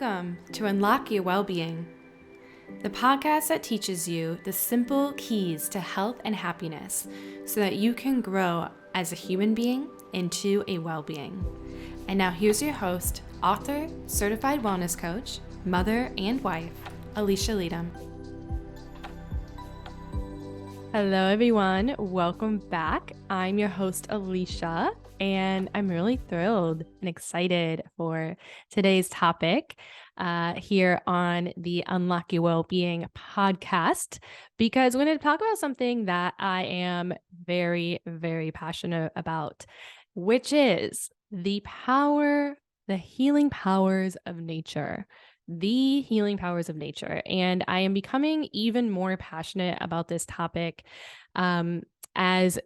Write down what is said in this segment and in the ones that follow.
Welcome to Unlock Your Wellbeing, the podcast that teaches you the simple keys to health and happiness so that you can grow as a human being into a well-being. And now here's your host, author, certified wellness coach, mother and wife, Alisha Leytem. Hello everyone, welcome back. I'm your host, Alisha, and I'm really thrilled and excited for today's topic here on the Unlock Your Wellbeing podcast, because we're going to talk about something that I am very, very passionate about, which is the healing powers of nature. The healing powers of nature. And I am becoming even more passionate about this topic as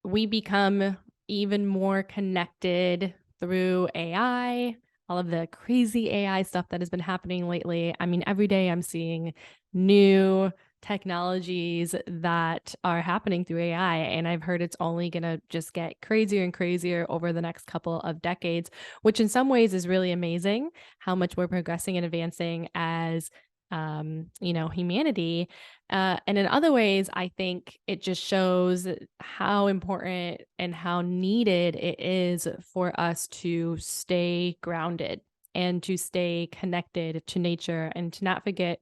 we become even more connected through AI, all of the crazy AI stuff that has been happening lately. I mean, every day I'm seeing new technologies that are happening through AI. And I've heard it's only going to just get crazier and crazier over the next couple of decades, which in some ways is really amazing how much we're progressing and advancing as, humanity. And in other ways, I think it just shows how important and how needed it is for us to stay grounded and to stay connected to nature and to not forget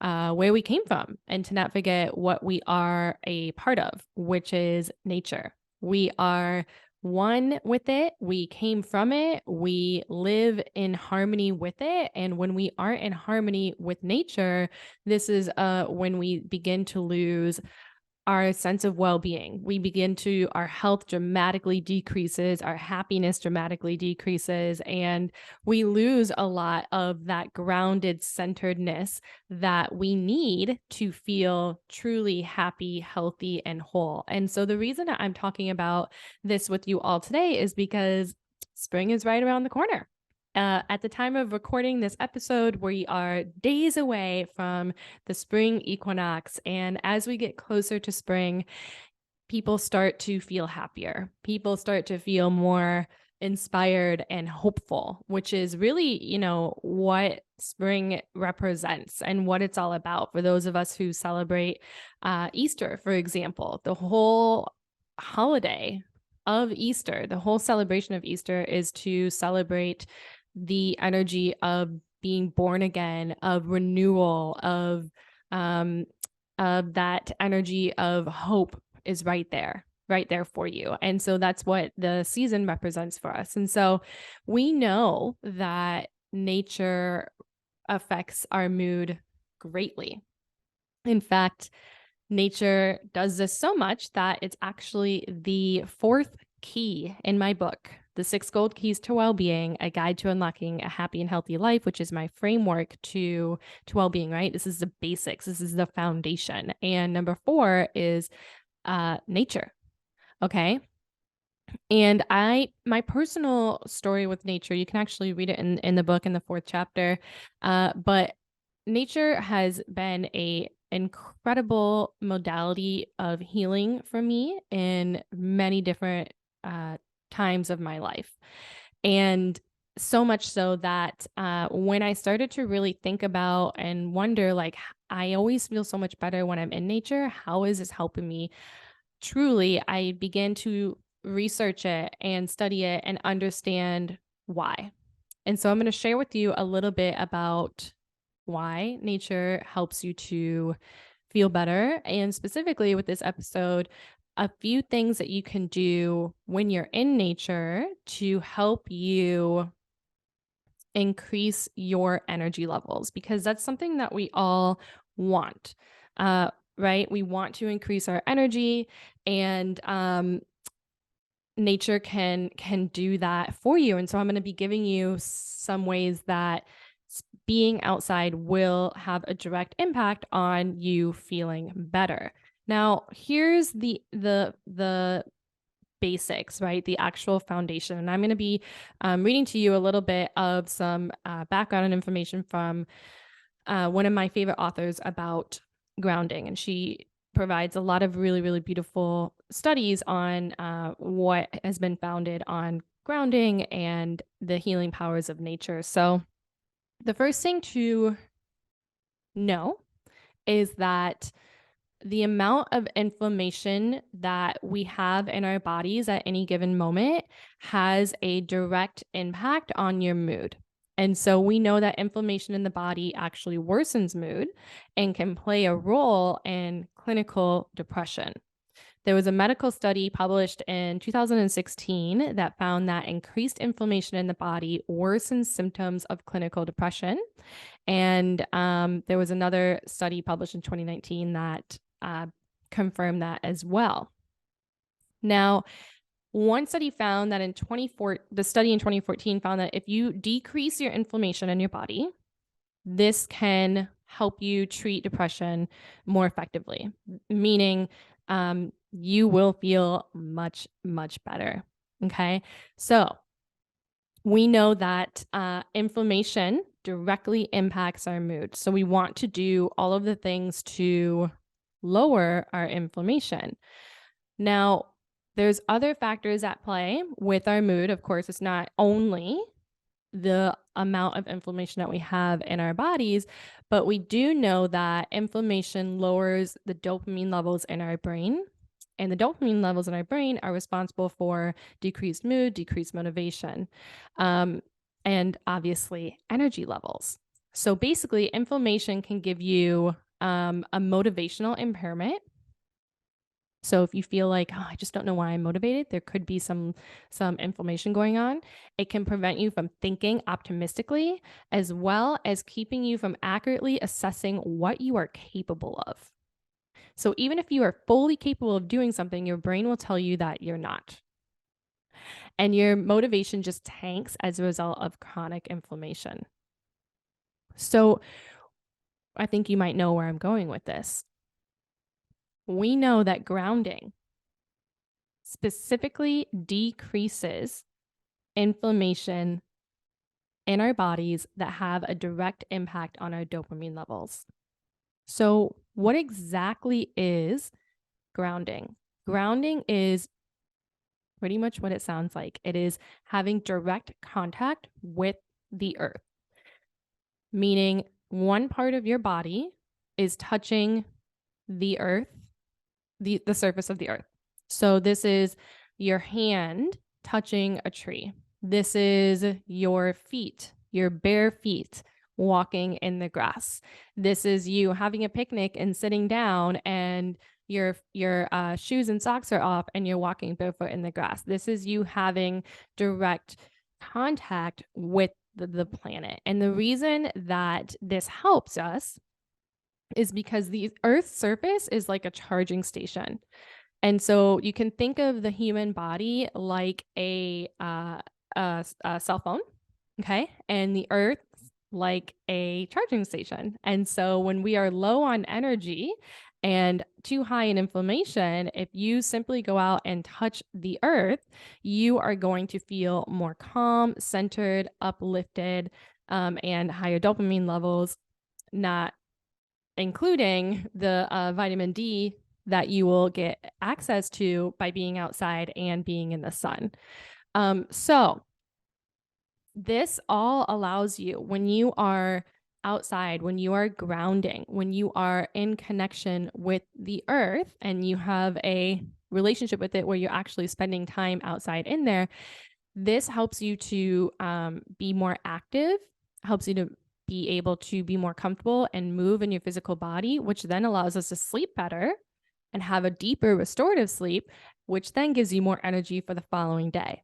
where we came from and to not forget what we are a part of, which is nature. We are one with it. We came from it. We live in harmony with it. And when we aren't in harmony with nature, this is when we begin to lose our sense of well-being. Our health dramatically decreases, our happiness dramatically decreases, and we lose a lot of that grounded centeredness that we need to feel truly happy, healthy, and whole. And so the reason that I'm talking about this with you all today is because spring is right around the corner. At the time of recording this episode, we are days away from the spring equinox. And as we get closer to spring, people start to feel happier. People start to feel more inspired and hopeful, which is really, what spring represents and what it's all about. For those of us who celebrate Easter, for example, the whole holiday of Easter, the whole celebration of Easter is to celebrate the energy of being born again, of renewal, of that energy of hope is right there for you. And so that's what the season represents for us. And so we know that nature affects our mood greatly. In fact, nature does this so much that it's actually the fourth key in my book, The 6 Gold Keys to Wellbeing, A Guide to Unlocking a Happy and Healthy Life, which is my framework to wellbeing, right? This is the basics. This is the foundation. And number 4 is nature. Okay. And my personal story with nature, you can actually read it in the book in the 4th chapter. But nature has been an incredible modality of healing for me in many different times of my life. And so much so that when I started to really think about and wonder, like, I always feel so much better when I'm in nature. How is this helping me? Truly, I began to research it and study it and understand why. And so I'm going to share with you a little bit about why nature helps you to feel better. And specifically with this episode, a few things that you can do when you're in nature to help you increase your energy levels, because that's something that we all want, right? We want to increase our energy, and nature can do that for you. And so I'm going to be giving you some ways that being outside will have a direct impact on you feeling better. Now, here's the basics, right? The actual foundation. And I'm going to be reading to you a little bit of some background and information from one of my favorite authors about grounding. And she provides a lot of really, really beautiful studies on what has been founded on grounding and the healing powers of nature. So The first thing to know is that the amount of inflammation that we have in our bodies at any given moment has a direct impact on your mood. And so we know that inflammation in the body actually worsens mood and can play a role in clinical depression. There was a medical study published in 2016 that found that increased inflammation in the body worsens symptoms of clinical depression. And there was another study published in 2019 that confirmed that as well. Now, one study found that the study in 2014 found that if you decrease your inflammation in your body, this can help you treat depression more effectively, meaning you will feel much, much better. Okay. So we know that inflammation directly impacts our mood. So we want to do all of the things to lower our inflammation. Now, there's other factors at play with our mood. Of course, it's not only the amount of inflammation that we have in our bodies, but we do know that inflammation lowers the dopamine levels in our brain. And the dopamine levels in our brain are responsible for decreased mood, decreased motivation, um, and obviously energy levels. So basically, inflammation can give you a motivational impairment. So if you feel like, oh, I just don't know why I'm motivated, there could be some inflammation going on. It can prevent you from thinking optimistically, as well as keeping you from accurately assessing what you are capable of. So even if you are fully capable of doing something, your brain will tell you that you're not. And your motivation just tanks as a result of chronic inflammation. So I think you might know where I'm going with this. We know that grounding specifically decreases inflammation in our bodies that have a direct impact on our dopamine levels. So, what exactly is grounding? Grounding is pretty much what it sounds like. It is having direct contact with the earth, meaning one part of your body is touching the earth, the surface of the earth. So this is your hand touching a tree. This is your feet, your bare feet walking in the grass. This is you having a picnic and sitting down and your shoes and socks are off and you're walking barefoot in the grass. This is you having direct contact with the planet. And the reason that this helps us is because the Earth's surface is like a charging station. And so you can think of the human body like a cell phone, okay? And the Earth like a charging station. And so when we are low on energy and too high in inflammation, if you simply go out and touch the earth, you are going to feel more calm, centered, uplifted, and higher dopamine levels, not including the vitamin D that you will get access to by being outside and being in the sun. So this all allows you, when you are outside, when you are grounding, when you are in connection with the earth and you have a relationship with it where you're actually spending time outside in there, this helps you to be more active, helps you to be able to be more comfortable and move in your physical body, which then allows us to sleep better and have a deeper restorative sleep, which then gives you more energy for the following day,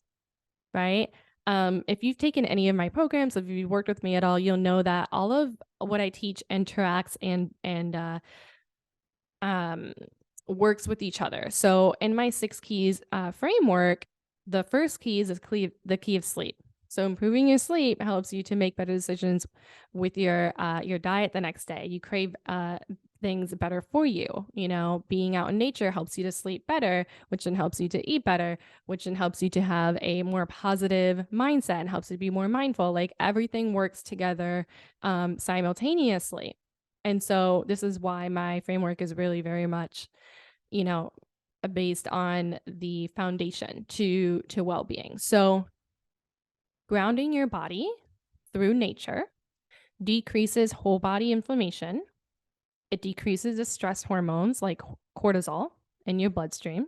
right? If you've taken any of my programs, if you've worked with me at all, you'll know that all of what I teach interacts and works with each other. So in my 6 keys framework, the first key is the key of sleep. So improving your sleep helps you to make better decisions with your diet the next day. You crave things better for you. You know, being out in nature helps you to sleep better, which then helps you to eat better, which then helps you to have a more positive mindset and helps you to be more mindful. Like everything works together simultaneously. And so this is why my framework is really very much, you know, based on the foundation to well-being. So grounding your body through nature decreases whole body inflammation. It decreases the stress hormones like cortisol in your bloodstream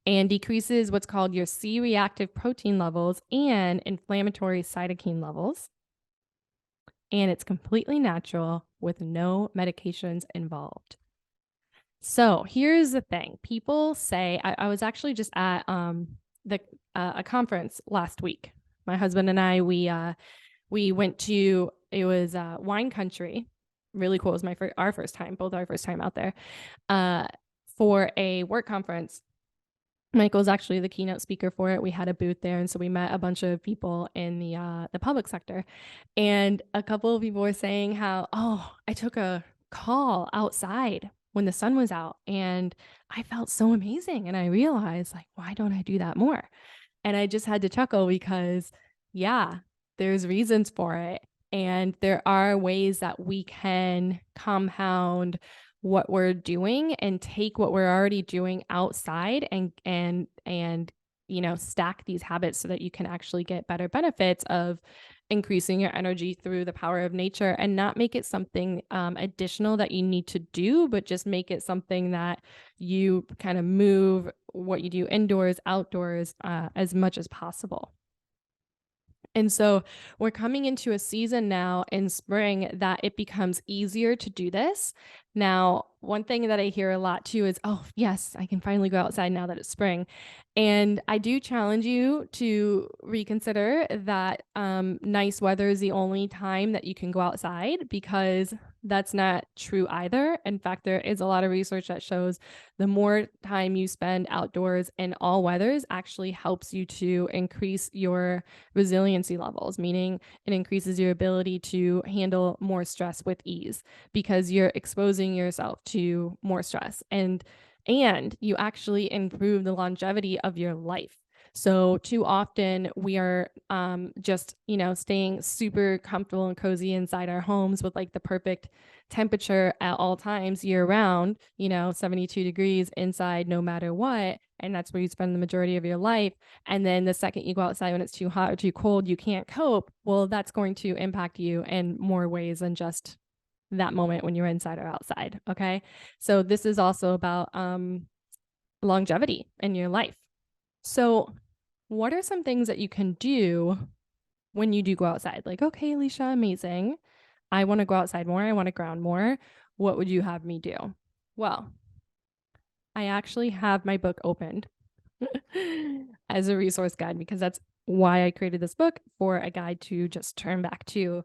and decreases what's called your C reactive protein levels and inflammatory cytokine levels. And it's completely natural with no medications involved. So here's the thing. People say, I was actually just at a conference last week. My husband and I, we went to, it was wine country. Really cool. It was our first time, both our first time out there for a work conference. Michael's actually the keynote speaker for it. We had a booth there, and so we met a bunch of people in the public sector. And a couple of people were saying how, oh, I took a call outside when the sun was out, and I felt so amazing. And I realized, like, why don't I do that more? And I just had to chuckle because, yeah, there's reasons for it. And there are ways that we can compound what we're doing and take what we're already doing outside and stack these habits so that you can actually get better benefits of increasing your energy through the power of nature, and not make it something additional that you need to do, but just make it something that you kind of move what you do indoors, outdoors, as much as possible. And so we're coming into a season now in spring that it becomes easier to do this. Now, one thing that I hear a lot too is, oh, yes, I can finally go outside now that it's spring. And I do challenge you to reconsider that nice weather is the only time that you can go outside, because that's not true either. In fact, there is a lot of research that shows the more time you spend outdoors in all weathers actually helps you to increase your resiliency levels, meaning it increases your ability to handle more stress with ease because you're exposing yourself to more stress, and you actually improve the longevity of your life. So too often we are just, staying super comfortable and cozy inside our homes with like the perfect temperature at all times year round, 72 degrees inside no matter what. And that's where you spend the majority of your life. And then the second you go outside when it's too hot or too cold, you can't cope. Well, that's going to impact you in more ways than just that moment when you're inside or outside. Okay. So this is also about longevity in your life. So what are some things that you can do when you do go outside? Like, okay, Alisha, amazing. I want to go outside more. I want to ground more. What would you have me do? Well, I actually have my book opened as a resource guide, because that's why I created this book, for a guide to just turn back to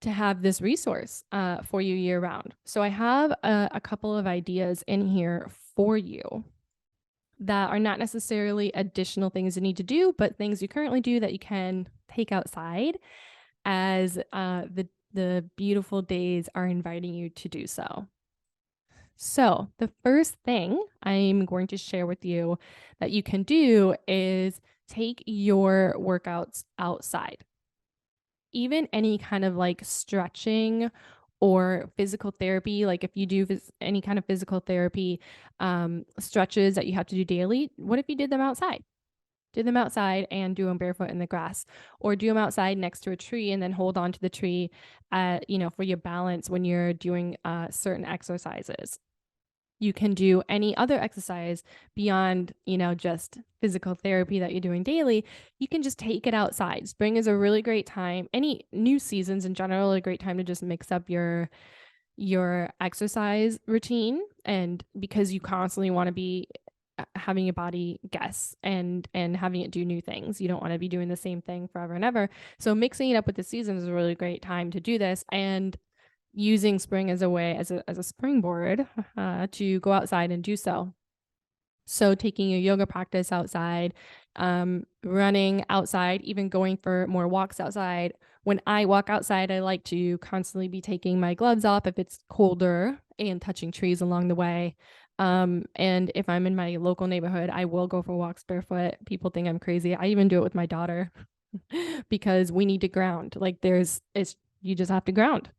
have this resource for you year round. So I have a couple of ideas in here for you that are not necessarily additional things you need to do, but things you currently do that you can take outside as the beautiful days are inviting you to do so. So the first thing I'm going to share with you that you can do is take your workouts outside. Even any kind of like stretching or physical therapy, like if you do any kind of physical therapy stretches that you have to do daily, what if you did them outside? Do them outside and do them barefoot in the grass, or do them outside next to a tree and then hold on to the tree, for your balance when you're doing certain exercises. You can do any other exercise beyond, just physical therapy that you're doing daily. You can just take it outside. Spring is a really great time. Any new seasons in general, a great time to just mix up your exercise routine. And because you constantly want to be having your body guess and having it do new things. You don't want to be doing the same thing forever and ever. So mixing it up with the seasons is a really great time to do this, and using spring as a way, as a springboard to go outside and do so. So taking your yoga practice outside, running outside, even going for more walks outside. When I walk outside, I like to constantly be taking my gloves off if it's colder and touching trees along the way. And if I'm in my local neighborhood, I will go for walks barefoot. People think I'm crazy. I even do it with my daughter because we need to ground. Like you just have to ground.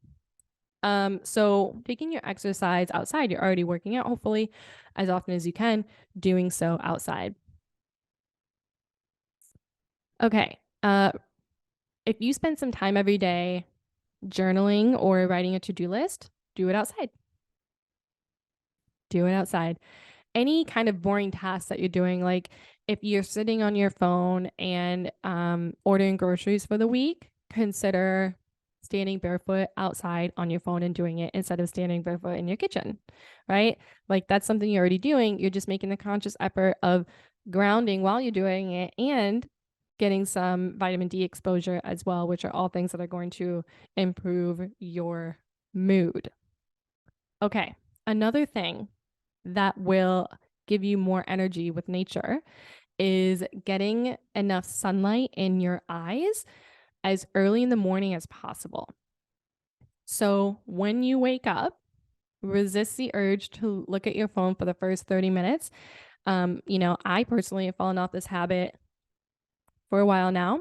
So taking your exercise outside, you're already working out, hopefully, as often as you can, doing so outside. Okay. If you spend some time every day journaling or writing a to-do list, do it outside. Do it outside. Any kind of boring task that you're doing, like if you're sitting on your phone and ordering groceries for the week, consider standing barefoot outside on your phone and doing it instead of standing barefoot in your kitchen, right? Like that's something you're already doing. You're just making the conscious effort of grounding while you're doing it and getting some vitamin D exposure as well, which are all things that are going to improve your mood. Okay, another thing that will give you more energy with nature is getting enough sunlight in your eyes as early in the morning as possible. So when you wake up, resist the urge to look at your phone for the first 30 minutes. I personally have fallen off this habit for a while now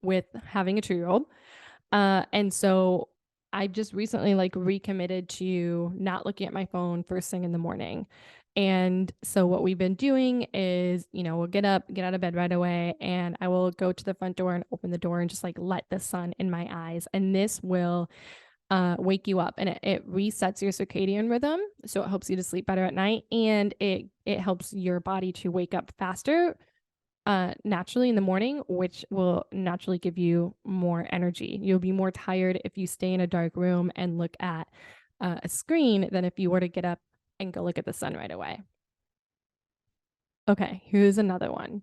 with having a 2-year-old. And so I just recently like recommitted to not looking at my phone first thing in the morning. And so what we've been doing is, we'll get up, get out of bed right away, and I will go to the front door and open the door and just like let the sun in my eyes. And this will wake you up, and it resets your circadian rhythm. So it helps you to sleep better at night, and it helps your body to wake up faster naturally in the morning, which will naturally give you more energy. You'll be more tired if you stay in a dark room and look at a screen than if you were to get up and go look at the sun right away. Okay, here's another one.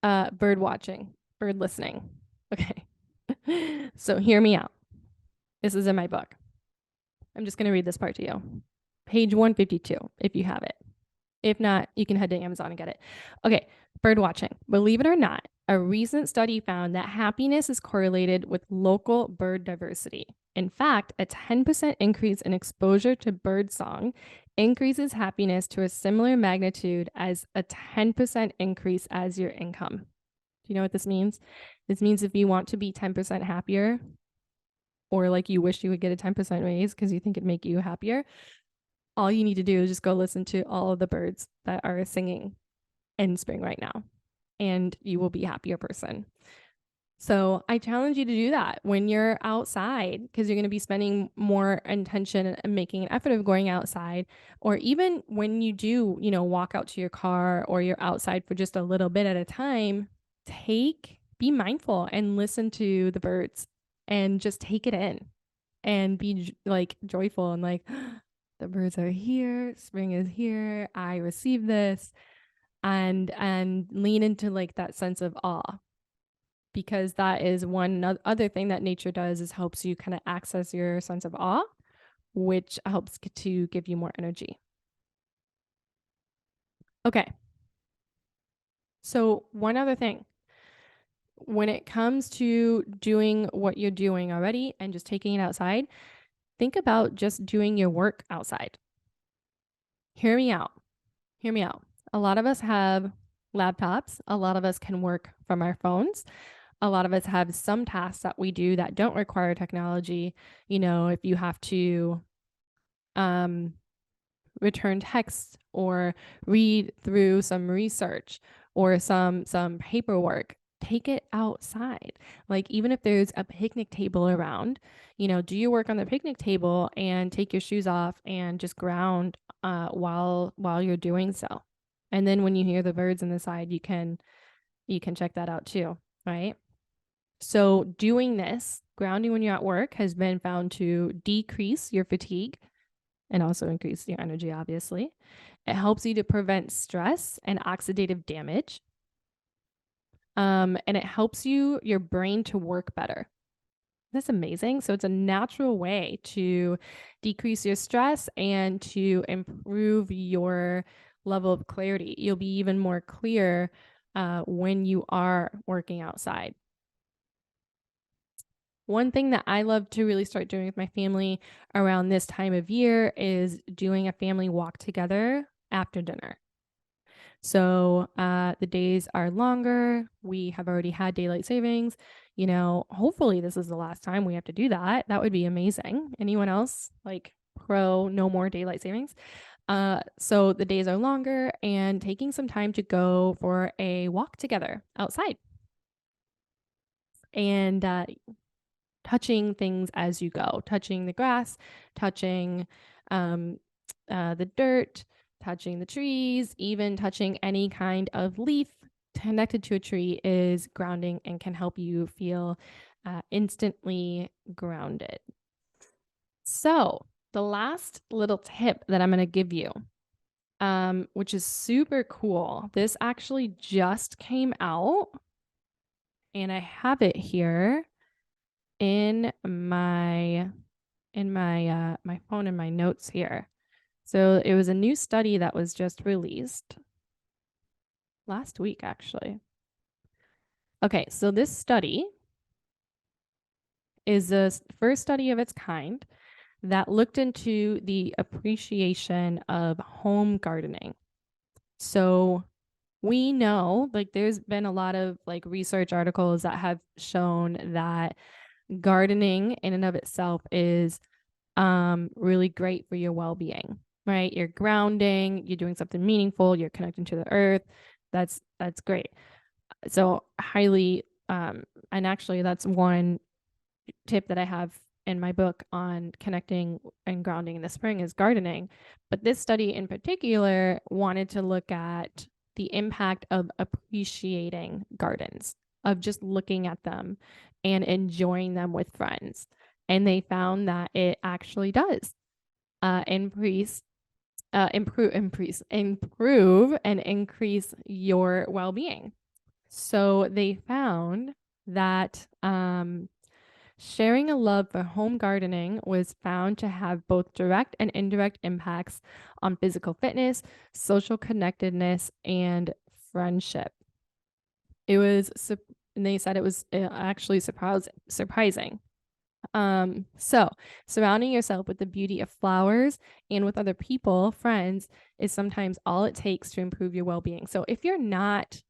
Bird watching, bird listening. Okay. So hear me out. This is in my book. I'm just going to read this part to you. Page 152, if you have it. If not, you can head to Amazon and get it. Okay, bird watching. Believe it or not, a recent study found that happiness is correlated with local bird diversity. In fact, a 10% increase in exposure to bird song increases happiness to a similar magnitude as a 10% increase as your income. Do you know what this means? This means if you want to be 10% happier, or like you wish you would get a 10% raise because you think it'd make you happier, all you need to do is just go listen to all of the birds that are singing in spring right now, and you will be a happier person. So I challenge you to do that when you're outside, because you're going to be spending more intention and making an effort of going outside. Or even when you do, walk out to your car or you're outside for just a little bit at a time, be mindful and listen to the birds and just take it in and be like joyful and like, the birds are here, spring is here, I receive this, and lean into like that sense of awe, because that is one other thing that nature does, is helps you kind of access your sense of awe, which helps to give you more energy. Okay. So one other thing, when it comes to doing what you're doing already and just taking it outside, think about just doing your work outside. Hear me out. Hear me out. A lot of us have laptops. A lot of us can work from our phones. A lot of us have some tasks that we do that don't require technology. If you have to return text or read through some research or some paperwork, take it outside. Like even if there's a picnic table around, do your work on the picnic table and take your shoes off and just ground while you're doing so. And then when you hear the birds on the side, you can check that out too, right? So doing this, grounding when you're at work, has been found to decrease your fatigue and also increase your energy, obviously. It helps you to prevent stress and oxidative damage. And it helps your brain to work better. That's amazing. So it's a natural way to decrease your stress and to improve your level of clarity. You'll be even more clear when you are working outside. One thing that I love to really start doing with my family around this time of year is doing a family walk together after dinner. So the days are longer. We have already had daylight savings. Hopefully this is the last time we have to do that. That would be amazing. Anyone else like pro no more daylight savings? So the days are longer, and taking some time to go for a walk together outside. and touching things as you go, touching the grass, touching the dirt, touching the trees, even touching any kind of leaf connected to a tree is grounding and can help you feel instantly grounded. So, the last little tip that I'm going to give you, which is super cool, this actually just came out, and I have it here in my my phone and my notes here. So it was a new study that was just released last week, actually. Okay, so this study is the first study of its kind that looked into the appreciation of home gardening. So we know, like, there's been a lot of like research articles that have shown that gardening in and of itself is really great for your well-being, right? You're grounding, you're doing something meaningful, you're connecting to the earth. That's great. So highly, and actually that's one tip that I have in my book on connecting and grounding in the spring is gardening. But this study in particular wanted to look at the impact of appreciating gardens, of just looking at them and enjoying them with friends. And they found that it actually does improve and increase your well-being. So they found that sharing a love for home gardening was found to have both direct and indirect impacts on physical fitness, social connectedness, and friendship. It was, and they said it was actually surprising. So surrounding yourself with the beauty of flowers and with other people, friends, is sometimes all it takes to improve your well-being. So if you're not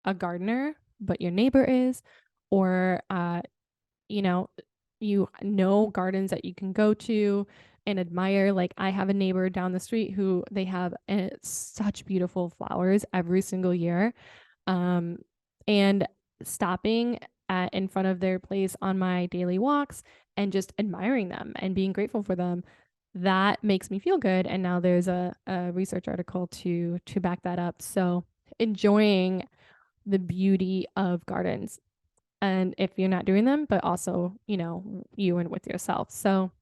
a gardener, but your neighbor is, or you know gardens that you can go to and admire. Like, I have a neighbor down the street who they have such beautiful flowers every single year. And stopping in front of their place on my daily walks and just admiring them and being grateful for them, that makes me feel good. And now there's a research article to back that up. So enjoying the beauty of gardens, and if you're not doing them, but also, you and with yourself. So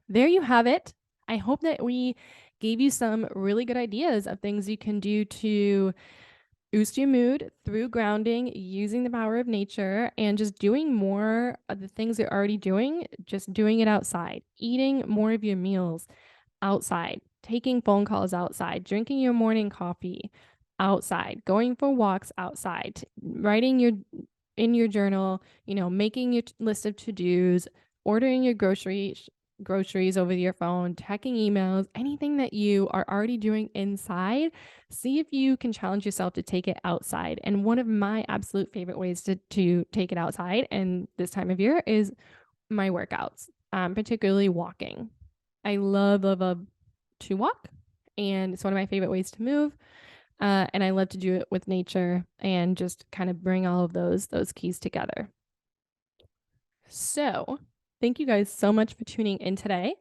there you have it. I hope that we gave you some really good ideas of things you can do to boost your mood through grounding, using the power of nature, and just doing more of the things you're already doing, just doing it outside, eating more of your meals outside, taking phone calls outside, drinking your morning coffee outside, going for walks outside, writing in your journal, making your list of to-dos, ordering your groceries over your phone, checking emails, anything that you are already doing inside, see if you can challenge yourself to take it outside. And one of my absolute favorite ways to take it outside, and this time of year, is my workouts, particularly walking. I love to walk, and it's one of my favorite ways to move. And I love to do it with nature and just kind of bring all of those keys together. So thank you guys so much for tuning in today.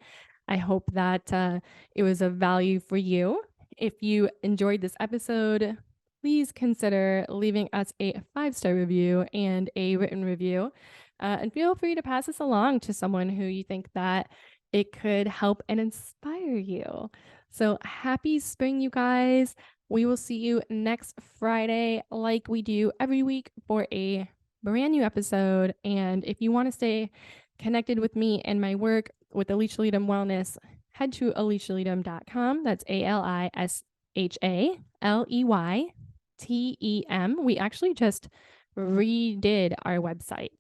I hope that it was of value for you. If you enjoyed this episode, please consider leaving us a 5-star review and a written review. And feel free to pass this along to someone who you think that it could help and inspire you. So happy spring, you guys. We will see you next Friday, like we do every week, for a brand new episode. And if you want to stay connected with me and my work with Alisha Leytem Wellness, head to AlishaLeytem.com. That's ALISHALEYTEM. We actually just redid our website.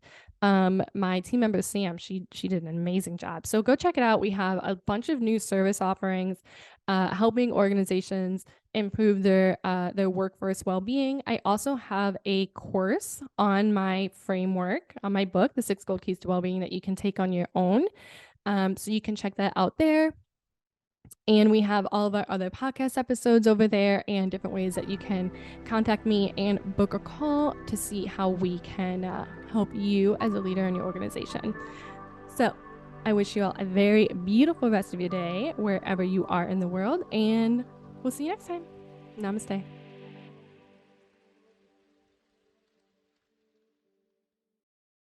My team member Sam, she did an amazing job. So go check it out. We have a bunch of new service offerings, helping organizations improve their workforce well-being. I also have a course on my framework, on my book, The 6 Gold Keys to Wellbeing, that you can take on your own. So you can check that out there. And we have all of our other podcast episodes over there and different ways that you can contact me and book a call to see how we can help you as a leader in your organization. So I wish you all a very beautiful rest of your day wherever you are in the world, and we'll see you next time. Namaste.